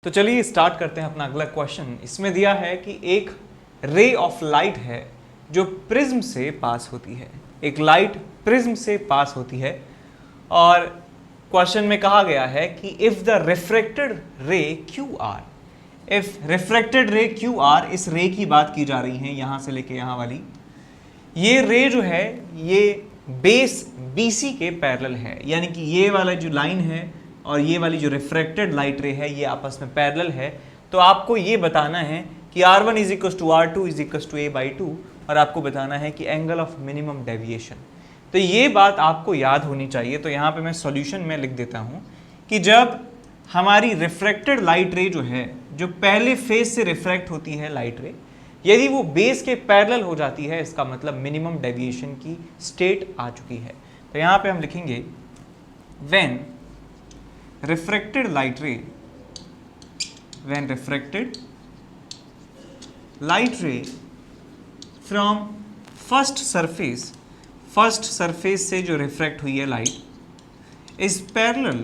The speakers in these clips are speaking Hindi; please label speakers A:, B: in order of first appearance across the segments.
A: तो चलिए स्टार्ट करते हैं अपना अगला क्वेश्चन। इसमें दिया है कि एक रे ऑफ लाइट है जो प्रिज्म से पास होती है। एक लाइट प्रिज्म से पास होती है और क्वेश्चन में कहा गया है कि इफ द रिफ्रैक्टेड रे क्यू आर, इफ रिफ्रैक्टेड रे क्यू आर, इस रे की बात की जा रही है यहां से लेके यहां वाली, ये रे जो है ये बेस BC के पैरेलल है, यानी कि ये वाला जो लाइन है और ये वाली जो रिफ्रैक्टेड लाइट रे है ये आपस में पैरेलल है। तो आपको ये बताना है कि R1 is equal to R2 is equal to A/2 और आपको बताना है कि एंगल ऑफ मिनिमम डेविएशन। तो ये बात आपको याद होनी चाहिए। तो यहाँ पे मैं सॉल्यूशन में लिख देता हूँ कि जब हमारी रिफ्रैक्टेड लाइट रे जो है, जो पहले फेज से रिफ्रैक्ट होती है लाइट रे, यदि वो बेस के पैरेलल हो जाती है, इसका मतलब मिनिमम डेविएशन की स्टेट आ चुकी है। तो यहाँ पे हम लिखेंगे when refracted light ray, when refracted light ray from first surface से जो रिफ्रैक्ट हुई है light is parallel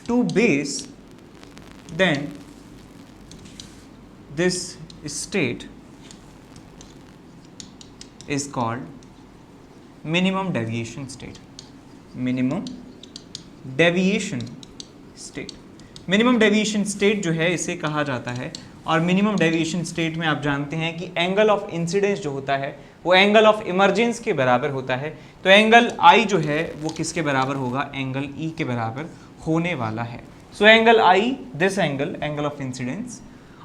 A: to base, then this state is called minimum deviation state. minimum deviation state, minimum deviation state जो है इसे कहा जाता है। और मिनिमम डेविएशन स्टेट में आप जानते हैं कि एंगल ऑफ इंसिडेंस जो होता है वो एंगल ऑफ इमरजेंस के बराबर होता है। तो एंगल I जो है वो किसके बराबर होगा, एंगल E के बराबर होने वाला है। So angle I, this angle of incidence,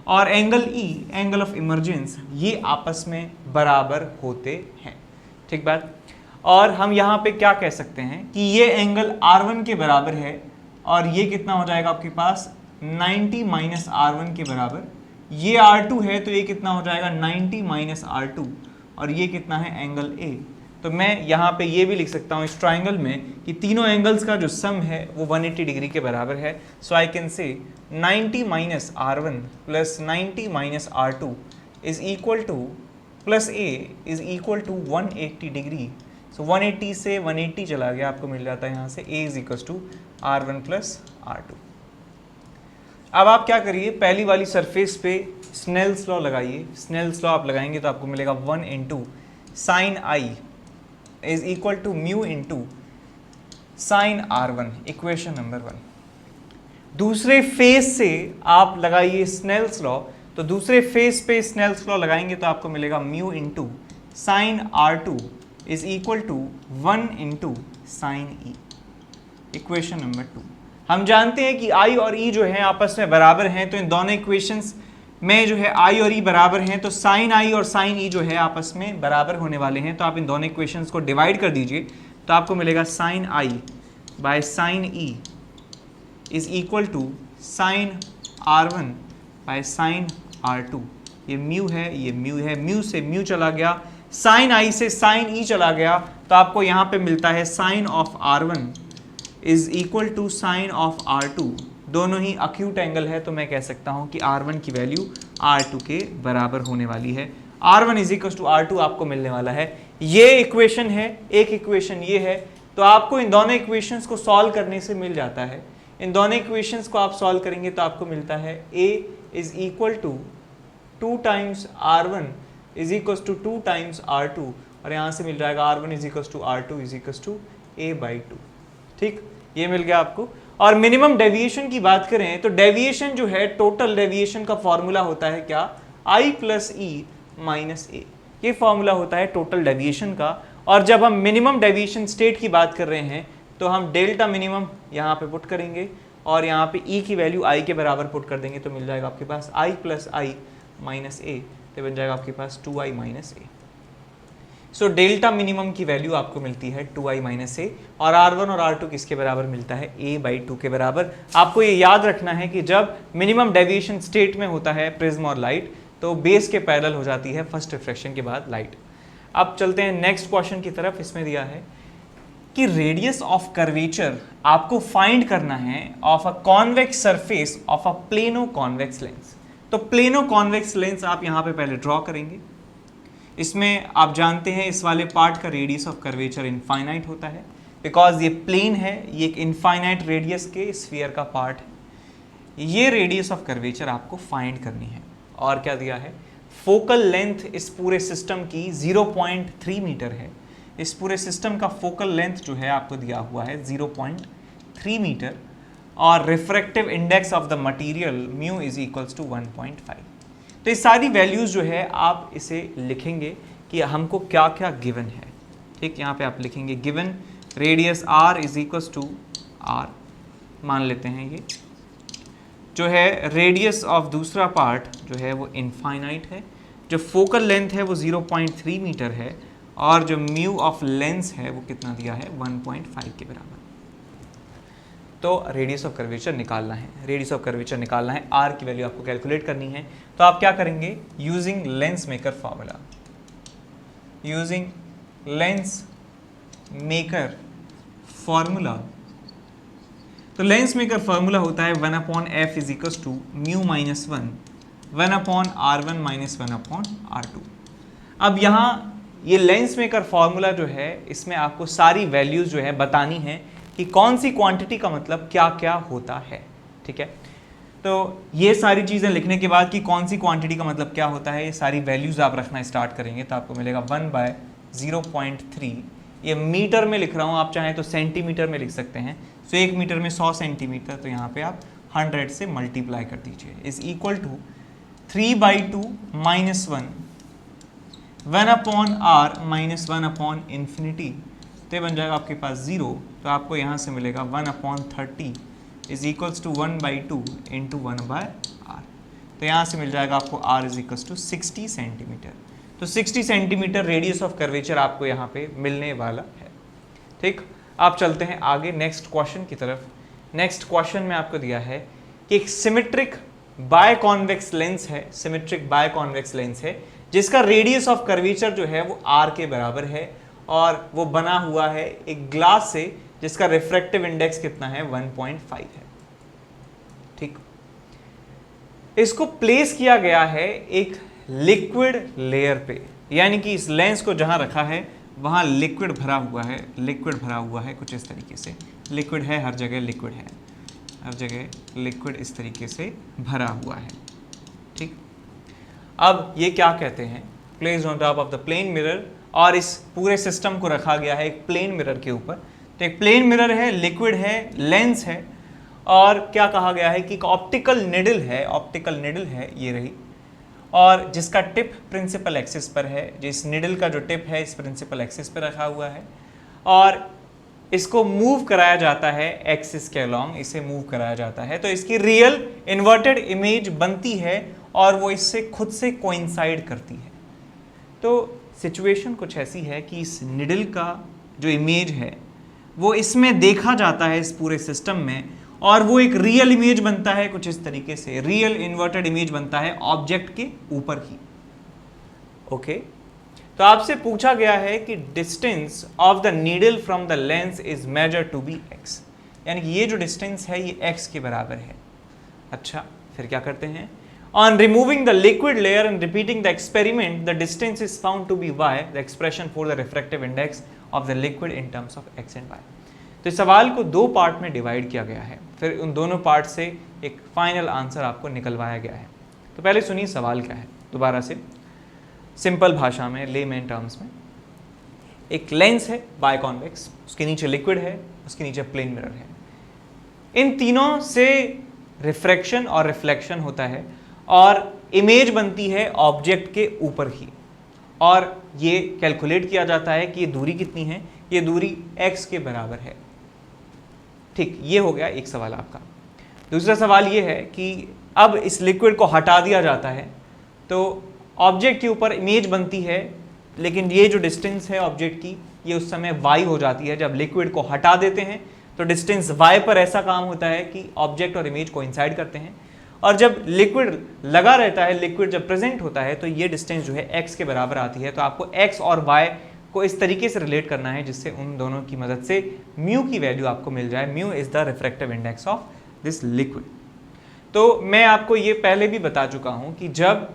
A: और angle E, angle of emergence, ये आपस में बराबर होते हैं। ठीक बात। और हम यहाँ पे क्या कह सकते हैं कि ये एंगल R1 के बराबर है और ये कितना हो जाएगा आपके पास 90 माइनस R1 के बराबर। ये R2 है तो ये कितना हो जाएगा 90 माइनस R2, और ये कितना है एंगल A। तो मैं यहाँ पे ये भी लिख सकता हूँ इस ट्राइंगल में कि तीनों एंगल्स का जो सम है वो 180 डिग्री के बराबर है। सो आई can say 90 minus R1 plus 90 minus R2 is equal to plus A is equal to 180 degree. So 180 से 180 चला गया, आपको मिल जाता है यहाँ से A is equal to R1 plus R2। अब आप क्या करिए, पहली वाली सरफेस पे स्नेल्स लॉ लगाइए। स्नेल्स लॉ आप लगाएंगे तो आपको मिलेगा 1 into sine I is equal to mu into sine R1, equation number 1। दूसरे फेज से आप लगाइए स्नेल्स लॉ, तो दूसरे फेज पे स्नेल्स लॉ लगाएंगे तो आपको मिलेगा mu into sine R2 is equal to 1 into sine E, equation number 2। हम जानते हैं कि I और E जो है आपस में बराबर हैं, तो इन दोनों इक्वेशंस में जो है I और E बराबर हैं, तो साइन I और साइन E जो है आपस में बराबर होने वाले हैं। तो आप इन दोनों इक्वेशंस को डिवाइड कर दीजिए तो आपको मिलेगा sine I by sine E is equal to sine R1 by sine R2। ये म्यू है, ये म्यू है, म्यू से म्यू चला गया, साइन I से साइन E चला गया, तो आपको यहाँ पे मिलता है sine of R1 is equal to sine of R2। दोनों ही अक्यूट एंगल है, तो मैं कह सकता हूँ कि R1 की वैल्यू R2 के बराबर होने वाली है। R1 is equal to R2 आपको मिलने वाला है। ये इक्वेशन है, एक इक्वेशन ये है। तो आपको इन दोनों इक्वेशंस को सॉल्व करने से मिल जाता है। इन दोनों इक्वेशंस को आप सॉल्व करेंगे तो आपको मिलता है A is equal to 2 times R1 is equal to 2 times R2, और यहाँ से मिल जाएगा R1 is equal to R2 is equal to A/2। ठीक, ये मिल गया आपको। और मिनिमम डेविएशन की बात करें तो डेविएशन जो है, टोटल डेविएशन का फॉर्मूला होता है क्या, I plus E minus A। ये फॉर्मूला होता है टोटल डेविएशन का। और जब हम मिनिमम डेविएशन स्टेट की बात कर रहे हैं तो हम डेल्टा मिनिमम यहाँ पे पुट करेंगे और यहाँ पे E की वैल्यू I के बराबर पुट कर देंगे, तो मिल जाएगा आपके पास I plus I minus A, तो बन जाएगा आपके पास 2I minus A। So delta minimum की वैल्यू आपको मिलती है 2I माइनस A, और R1 और R2 किसके बराबर मिलता है, A/2 के बराबर। आपको ये याद रखना है कि जब मिनिमम डेविएशन स्टेट में होता है प्रिज्म और लाइट, तो बेस के पैरेलल हो जाती है फर्स्ट रिफ्रैक्शन के बाद लाइट। अब चलते हैं नेक्स्ट क्वेश्चन की तरफ। इसमें दिया है कि रेडियस ऑफ कर्वेचर आपको फाइंड करना है of a convex surface of a plano convex lens. तो प्लेनो कॉन्वेक्स लेंस आप यहाँ पे पहले ड्रॉ करेंगे। इसमें आप जानते हैं इस वाले पार्ट का रेडियस ऑफ कर्वेचर इनफाइनाइट होता है, बिकॉज ये प्लेन है, ये एक इनफाइनाइट रेडियस के स्फीयर का पार्ट है। ये रेडियस ऑफ कर्वेचर आपको फाइंड करनी है। और क्या दिया है, फोकल लेंथ इस पूरे सिस्टम की 0.3 मीटर है। इस पूरे सिस्टम का फोकल लेंथ जो है आपको दिया हुआ है 0.3 मीटर, और refractive index of the material mu is equals to 1.5। तो ये सारी वैल्यूज जो है आप इसे लिखेंगे कि हमको क्या क्या गिवन है। ठीक, यहाँ पे आप लिखेंगे given radius r is equals to r, मान लेते हैं ये जो है रेडियस ऑफ दूसरा पार्ट जो है वो इनफाइनाइट है, जो फोकल लेंथ है वो 0.3 मीटर है, और जो म्यू ऑफ लेंस है वो कितना दिया है 1.5 के बराबर। तो रेडियस ऑफ कर्वेचर निकालना है, रेडियस ऑफ कर्वेचर निकालना है, r की वैल्यू आपको कैलकुलेट करनी है। तो आप क्या करेंगे, using lens maker formula, using lens maker formula. तो लेंस मेकर फॉर्मूला होता है 1/f is equals to mu minus 1/r1 minus 1/r2। अब यहाँ ये लेंस मेकर फॉर्मूला जो है इसमें आपको सारी वैल्यूज जो है बतानी है कि कौन सी क्वांटिटी का मतलब क्या क्या होता है। ठीक है, तो ये सारी चीज़ें लिखने के बाद कि कौन सी क्वांटिटी का मतलब क्या होता है, ये सारी वैल्यूज आप रखना स्टार्ट करेंगे तो आपको मिलेगा 1/0.3। ये मीटर में लिख रहा हूँ, आप चाहें तो सेंटीमीटर में लिख सकते हैं। सो 1 मीटर में 100 सेंटीमीटर, तो यहाँ पे आप 100 से मल्टीप्लाई कर दीजिए, is equal to 3/2 minus 1/r minus 1/infinity, तो ये बन जाएगा आपके पास 0। तो आपको यहाँ से मिलेगा 1/30 is equals to 1/2 into 1/r। तो यहाँ से मिल जाएगा आपको r is equals to 60 centimetre. तो 60 सेंटीमीटर रेडियस ऑफ कर्वेचर आपको यहाँ पे मिलने वाला है। ठीक, आप चलते हैं आगे नेक्स्ट क्वेश्चन की तरफ। नेक्स्ट क्वेश्चन में आपको दिया है कि एक सिमेट्रिक बायकॉन्वेक्स लेंस है, सिमेट्रिक बायकॉन्वेक्स लेंस है जिसका रेडियस ऑफ कर्वेचर जो है वो r के बराबर है, और वो बना हुआ है एक ग्लास से जिसका रिफ्रैक्टिव इंडेक्स कितना है 1.5 है। ठीक, इसको प्लेस किया गया है एक लिक्विड लेयर पे, यानी कि इस लेंस को जहां रखा है वहां लिक्विड भरा हुआ है, लिक्विड भरा हुआ है कुछ इस तरीके से, लिक्विड है हर जगह, लिक्विड है हर जगह, लिक्विड इस तरीके से भरा हुआ है। ठीक, अब ये क्या कहते हैं, placed on top of the plane mirror, और इस पूरे सिस्टम को रखा गया है एक प्लेन मिरर के ऊपर। तो एक प्लेन मिरर है, लिक्विड है, लेंस है, और क्या कहा गया है कि एक ऑप्टिकल निडल है, ऑप्टिकल निडल है ये रही, और जिसका टिप प्रिंसिपल एक्सिस पर है, जिस निडल का जो टिप है इस प्रिंसिपल एक्सिस पर रखा हुआ है, और इसको मूव कराया जाता है एक्सिस के अलॉन्ग, इसे मूव कराया जाता है। तो इसकी रियल इन्वर्टेड इमेज बनती है और वो इससे खुद से कोइंसाइड करती है। तो सिचुएशन कुछ ऐसी है कि इस निडल का जो इमेज है वो इसमें देखा जाता है इस पूरे सिस्टम में, और वो एक रियल इमेज बनता है कुछ इस तरीके से, रियल इन्वर्टेड इमेज बनता है ऑब्जेक्ट के ऊपर ही। ओके, तो आपसे पूछा गया है कि distance of the needle from the lens is measured to be x, यानी कि ये जो डिस्टेंस है ये x के बराबर है। अच्छा, फिर क्या करते हैं, on removing the liquid layer and repeating the experiment the distance is found to be y, the expression for the refractive index of the liquid in terms of x and y। तो इस सवाल को दो पार्ट में डिवाइड किया गया है, फिर उन दोनों पार्ट से एक फाइनल आंसर आपको निकलवाया गया है। तो पहले सुनिए सवाल क्या है, दोबारा से सिंपल भाषा में, लेमैन टर्म्स में। एक लेंस है बायकॉन्वेक्स, उसके नीचे लिक्विड है, उसके नीचे प्लेन मिरर है। इन तीनों से रिफ्रैक्शन और रिफ्लेक्शन होता है और इमेज बनती है ऑब्जेक्ट के ऊपर ही, और ये कैलकुलेट किया जाता है कि ये दूरी कितनी है, ये दूरी x के बराबर है। ठीक, ये हो गया एक सवाल आपका। दूसरा सवाल ये है कि अब इस लिक्विड को हटा दिया जाता है तो ऑब्जेक्ट के ऊपर इमेज बनती है, लेकिन ये जो डिस्टेंस है ऑब्जेक्ट की ये उस समय y हो जाती है। जब लिक्विड को हटा देते हैं तो डिस्टेंस y पर ऐसा काम होता है कि ऑब्जेक्ट और इमेज कोइंसाइड करते हैं, और जब लिक्विड लगा रहता है, लिक्विड जब प्रेजेंट होता है तो ये डिस्टेंस जो है x के बराबर आती है। तो आपको x और y को इस तरीके से रिलेट करना है जिससे उन दोनों की मदद से म्यू की वैल्यू आपको मिल जाए। Mu is the refractive index of this liquid. तो मैं आपको ये पहले भी बता चुका हूं कि जब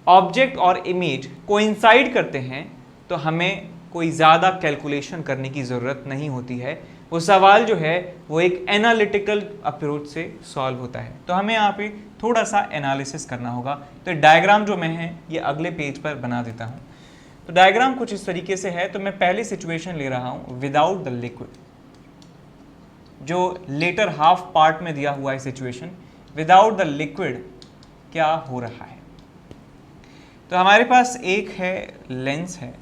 A: ऑब्जेक्ट और इमेज कोइंसाइड करते हैं तो हमें कोई ज़्यादा कैलकुलेशन करने की ज़रूरत नहीं होती है, वो सवाल जो है वो एक एनालिटिकल अप्रोच से सॉल्व होता है। तो हमें यहाँ पे थोड़ा सा एनालिसिस करना होगा। तो डायग्राम जो मैं है ये अगले पेज पर बना देता हूँ। तो डायग्राम कुछ इस तरीके से है। तो मैं पहली सिचुएशन ले रहा हूँ विदाउट द लिक्विड, जो लेटर हाफ पार्ट में दिया हुआ है सिचुएशन। विदाउट द लिक्विड क्या हो रहा है? तो हमारे पास एक है लेंस है,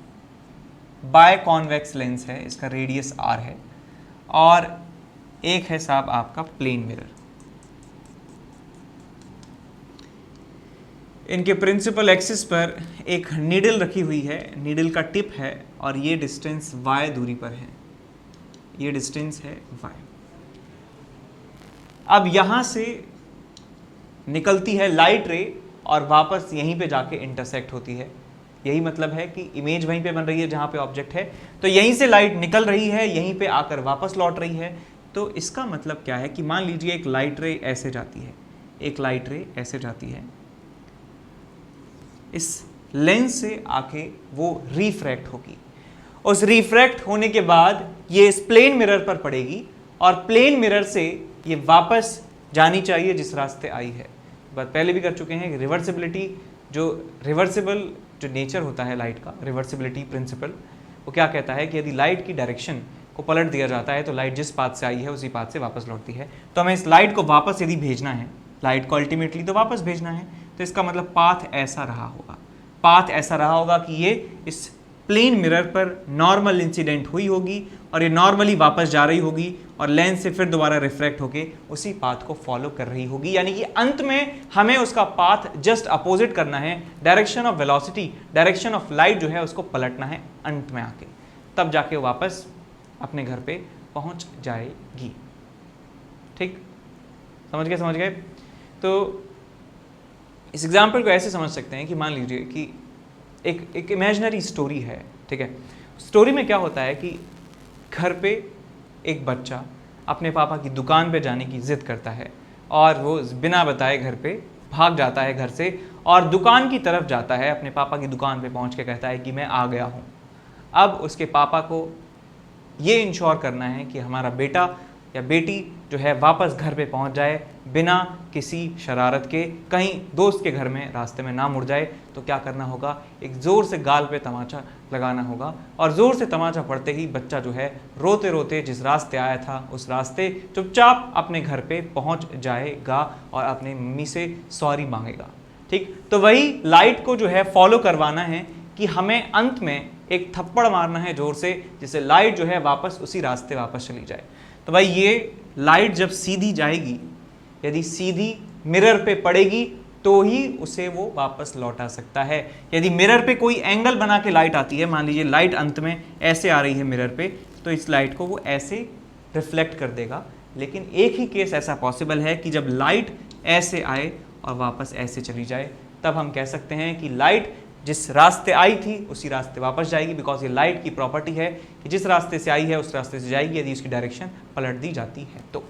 A: बाय कॉन्वेक्स लेंस है, इसका रेडियस r है, और एक है साहब आपका प्लेन मिरर। इनके प्रिंसिपल एक्सिस पर एक नीडल रखी हुई है, नीडल का टिप है, और ये डिस्टेंस y दूरी पर है, ये डिस्टेंस है y। अब यहां से निकलती है लाइट रे और वापस यहीं पे जाके इंटरसेक्ट होती है। यही मतलब है कि इमेज वहीं पे बन रही है जहाँ पे ऑब्जेक्ट है, तो यहीं से लाइट निकल रही है, यहीं पे आकर वापस लौट रही है। तो इसका मतलब क्या है कि मान लीजिए एक लाइट रे ऐसे जाती है, एक लाइट रे ऐसे जाती है, इस लेंस से आके वो रिफ्रैक्ट होगी। उस रिफ्रैक्ट होने के बाद ये इस प्लेन मिरर पर पड़ेगी और प्लेन मिरर से ये वापस जानी चाहिए जिस रास्ते आई है। बात पहले भी कर चुके हैं कि रिवर्सिबिलिटी, जो रिवर्सिबल जो नेचर होता है लाइट का, रिवर्सिबिलिटी प्रिंसिपल, वो क्या कहता है कि यदि लाइट की डायरेक्शन को पलट दिया जाता है तो लाइट जिस पाथ से आई है उसी पाथ से वापस लौटती है। तो हमें इस लाइट को वापस यदि भेजना है, लाइट को अल्टीमेटली तो वापस भेजना है, तो इसका मतलब पाथ ऐसा रहा होगा, पाथ ऐसा रहा होगा कि ये इस प्लेन मिरर पर नॉर्मल इंसिडेंट हुई होगी और ये नॉर्मली वापस जा रही होगी और लेंस से फिर दोबारा रिफ्रैक्ट होके उसी पाथ को फॉलो कर रही होगी। यानी कि अंत में हमें उसका पाथ जस्ट अपोजिट करना है, direction of velocity, direction of light जो है उसको पलटना है अंत में आके, तब जाके वो वापस अपने घर पे पहुंच जाएगी। ठीक, समझ गए? तो इस एग्जाम्पल को ऐसे समझ सकते हैं कि मान लीजिए कि एक इमेजिनरी स्टोरी है, ठीक है। स्टोरी में क्या होता है कि घर पे एक बच्चा अपने पापा की दुकान पे जाने की जिद करता है और वो बिना बताए घर पे भाग जाता है घर से और दुकान की तरफ जाता है, अपने पापा की दुकान पे पहुंच के कहता है कि मैं आ गया हूँ। अब उसके पापा को ये इंश्योर करना है कि हमारा बेटा या बेटी जो है वापस घर पे पहुंच जाए बिना किसी शरारत के, कहीं दोस्त के घर में रास्ते में ना मुड़ जाए। तो क्या करना होगा, एक ज़ोर से गाल पे तमाचा लगाना होगा और ज़ोर से तमाचा पड़ते ही बच्चा जो है रोते रोते जिस रास्ते आया था उस रास्ते चुपचाप अपने घर पे पहुंच जाएगा और अपने मम्मी से सॉरी मांगेगा। ठीक, तो वही लाइट को जो है फॉलो करवाना है कि हमें अंत में एक थप्पड़ मारना है ज़ोर से, जिससे लाइट जो है वापस उसी रास्ते वापस चली जाए। तो भाई ये लाइट जब सीधी जाएगी, यदि सीधी मिरर पे पड़ेगी तो ही उसे वो वापस लौटा सकता है। यदि मिरर पे कोई एंगल बना के लाइट आती है, मान लीजिए लाइट अंत में ऐसे आ रही है मिरर पे, तो इस लाइट को वो ऐसे रिफ्लेक्ट कर देगा। लेकिन एक ही केस ऐसा पॉसिबल है कि जब लाइट ऐसे आए और वापस ऐसे चली जाए, तब हम कह सकते हैं कि लाइट जिस रास्ते आई थी उसी रास्ते वापस जाएगी, बिकॉज ये लाइट की प्रॉपर्टी है कि जिस रास्ते से आई है उस रास्ते से जाएगी यदि उसकी डायरेक्शन पलट दी जाती है तो।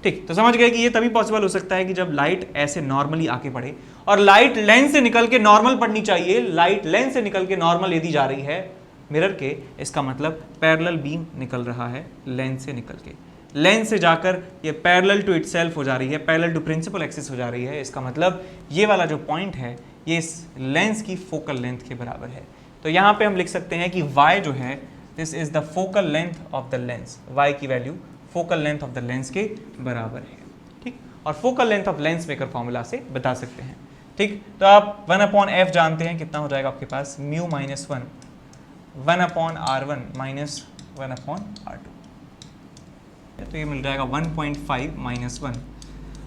A: ठीक, तो समझ गए कि ये तभी पॉसिबल हो सकता है कि जब लाइट ऐसे नॉर्मली आके पड़े, और लाइट लेंस से निकल के नॉर्मल पड़नी चाहिए। लाइट लेंस से निकल के नॉर्मल यदि जा रही है मिरर के, इसका मतलब पैरेलल बीम निकल रहा है लेंस से निकल के, लेंस से जाकर ये पैरेलल टू इटसेल्फ हो जा रही है, पैरेलल टू प्रिंसिपल एक्सिस हो जा रही है। इसका मतलब ये वाला जो पॉइंट है ये इस लेंस की फोकल लेंथ के बराबर है। तो यहाँ पे हम लिख सकते हैं कि y जो है this is the focal length of the lens, y की value focal length of the lens के बराबर है। ठीक, और focal length of lens maker formula से बता सकते हैं। ठीक, तो आप 1/f जानते हैं, कितना हो जाएगा आपके पास, mu minus 1/r1 minus 1/r2, तो ये मिल जाएगा 1.5 माइनस 1,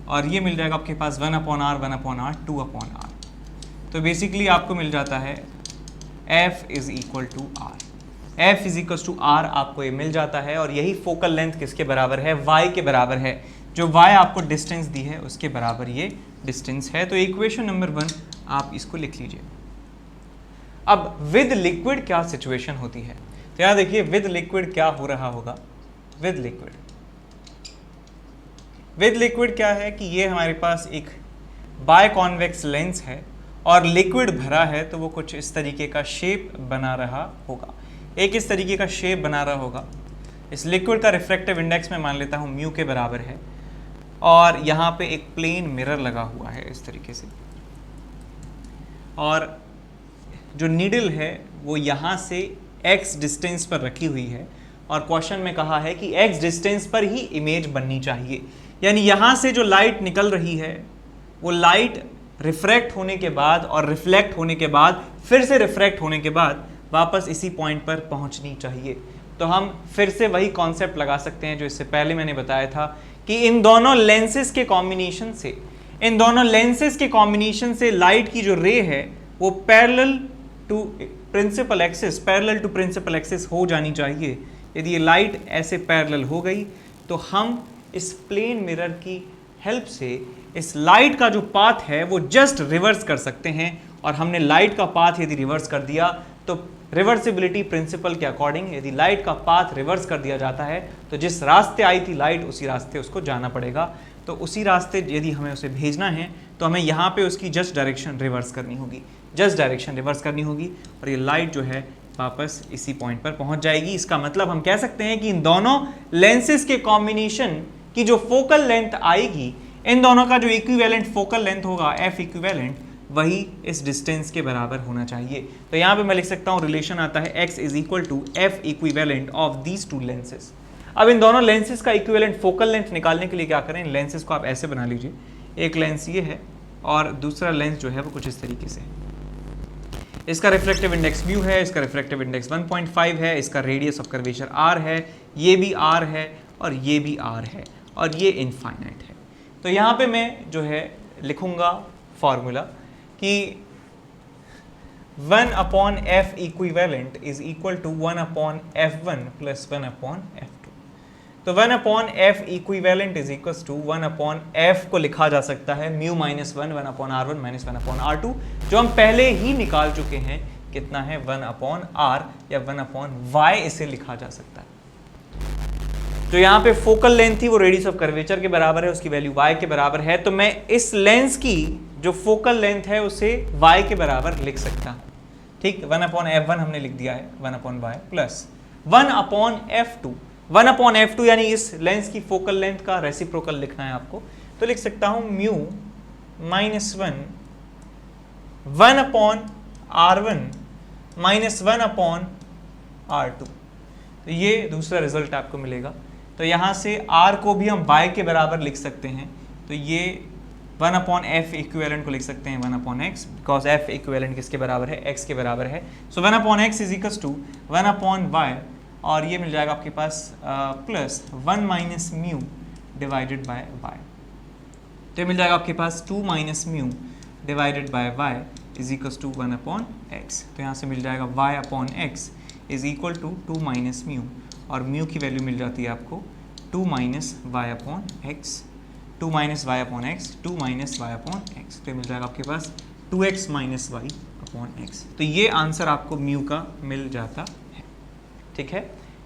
A: और ये मिल जाएगा आपके पास 1/r 1/r 2/r। तो बेसिकली आपको मिल जाता है f is equal to r, f is equal to r आपको ये मिल जाता है। और यही फोकल लेंथ किसके बराबर है, y के बराबर है। जो y आपको डिस्टेंस दी है उसके बराबर ये डिस्टेंस है। तो इक्वेशन नंबर 1 आप इसको लिख लीजिए। अब विद लिक्विड क्या सिचुएशन होती है, तो यहाँ देखिए विद लिक्विड क्या हो रहा होगा। विद लिक्विड क्या है कि ये हमारे पास एक बाय कॉन्वेक्स लेंस है और लिक्विड भरा है, तो वो कुछ इस तरीके का शेप बना रहा होगा, एक इस तरीके का शेप बना रहा होगा। इस लिक्विड का रिफ्रैक्टिव इंडेक्स मैं मान लेता हूँ म्यू के बराबर है, और यहाँ पे एक प्लेन मिरर लगा हुआ है इस तरीके से, और जो नीडल है वो यहाँ से x डिस्टेंस पर रखी हुई है, और क्वेश्चन में कहा है कि x डिस्टेंस पर ही इमेज बननी चाहिए, यानी यहाँ से जो लाइट निकल रही है वो लाइट रिफ्रैक्ट होने के बाद और रिफ्लेक्ट होने के बाद फिर से रिफ्रैक्ट होने के बाद वापस इसी पॉइंट पर पहुँचनी चाहिए। तो हम फिर से वही कॉन्सेप्ट लगा सकते हैं जो इससे पहले मैंने बताया था कि इन दोनों लेंसेज के कॉम्बिनेशन से लाइट की जो रे है वो पैरेलल टू प्रिंसिपल एक्सिस हो जानी चाहिए। यदि ये लाइट ऐसे पैरेलल हो गई तो हम इस प्लेन मिरर की हेल्प से इस लाइट का जो पाथ है वो जस्ट रिवर्स कर सकते हैं, और हमने लाइट का पाथ यदि रिवर्स कर दिया तो रिवर्सिबिलिटी प्रिंसिपल के अकॉर्डिंग यदि लाइट का पाथ रिवर्स कर दिया जाता है तो जिस रास्ते आई थी लाइट उसी रास्ते उसको जाना पड़ेगा। तो उसी रास्ते यदि हमें उसे भेजना है तो हमें यहाँ पे उसकी जस्ट डायरेक्शन रिवर्स करनी होगी, और ये लाइट जो है वापस इसी पॉइंट पर पहुंच जाएगी। इसका मतलब हम कह सकते हैं कि इन दोनों लेंसेज के कॉम्बिनेशन की जो फोकल लेंथ आएगी, इन दोनों का जो इक्विवेलेंट फोकल लेंथ होगा एफ इक्विवेलेंट, वही इस डिस्टेंस के बराबर होना चाहिए। तो यहाँ पे मैं लिख सकता हूँ रिलेशन आता है x is equal to F equivalent of these two lenses. अब इन दोनों लेंसेज का इक्विवेलेंट फोकल लेंथ निकालने के लिए क्या करें, इन लेंसेज को आप ऐसे बना लीजिए, एक लेंस ये है और दूसरा लेंस जो है वो कुछ इस तरीके से है। इसका रिफ्रैक्टिव इंडेक्स म्यू है, इसका रिफ्रैक्टिव इंडेक्स 1.5 है, इसका रेडियस ऑफ कर्वेचर r है, ये भी r है और ये भी r है, और ये इनफाइनाइट है। तो यहाँ पे मैं जो है लिखूंगा फॉर्मूला कि 1/f equivalent is equal to 1/f1 plus 1/f2। तो 1/f equivalent is equal to 1/f को लिखा जा सकता है mu minus 1/r1 minus 1/r2, जो हम पहले ही निकाल चुके हैं, कितना है 1/r या 1/y इसे लिखा जा सकता है। जो यहाँ पे फोकल लेंथ थी वो रेडियस ऑफ कर्वेचर के बराबर है, उसकी वैल्यू y के बराबर है, तो मैं इस लेंस की जो फोकल लेंथ है उसे y के बराबर लिख सकता हूँ। ठीक, 1/f1 हमने लिख दिया है 1/y प्लस 1/f2। 1/f2 यानी इस लेंस की फोकल लेंथ का रेसिप्रोकल लिखना है आपको, तो लिख सकता हूँ mu minus 1/r1 minus 1/r2। तो ये दूसरा रिजल्ट आपको मिलेगा। तो यहाँ से r को भी हम y के बराबर लिख सकते हैं, तो ये 1/f इक्विवेलेंट को लिख सकते हैं 1/x, बिकॉज f इक्विवेलेंट किसके बराबर है, x के बराबर है। सो 1/x is equals to 1/y, और ये मिल जाएगा आपके पास plus 1 minus mu divided by y। तो ये मिल जाएगा आपके पास 2 minus mu divided by y is equals to 1/x। तो यहाँ से मिल जाएगा y/x is equal to 2 minus mu, और म्यू की वैल्यू मिल जाती है आपको 2 minus y/x, 2 minus y/x, 2 minus y/x। तो मिल जाएगा आपके पास 2x माइनस y/x। तो ये आंसर आपको म्यू का मिल जाता है। ठीक है,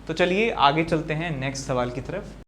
A: तो चलिए आगे चलते हैं नेक्स्ट सवाल की तरफ।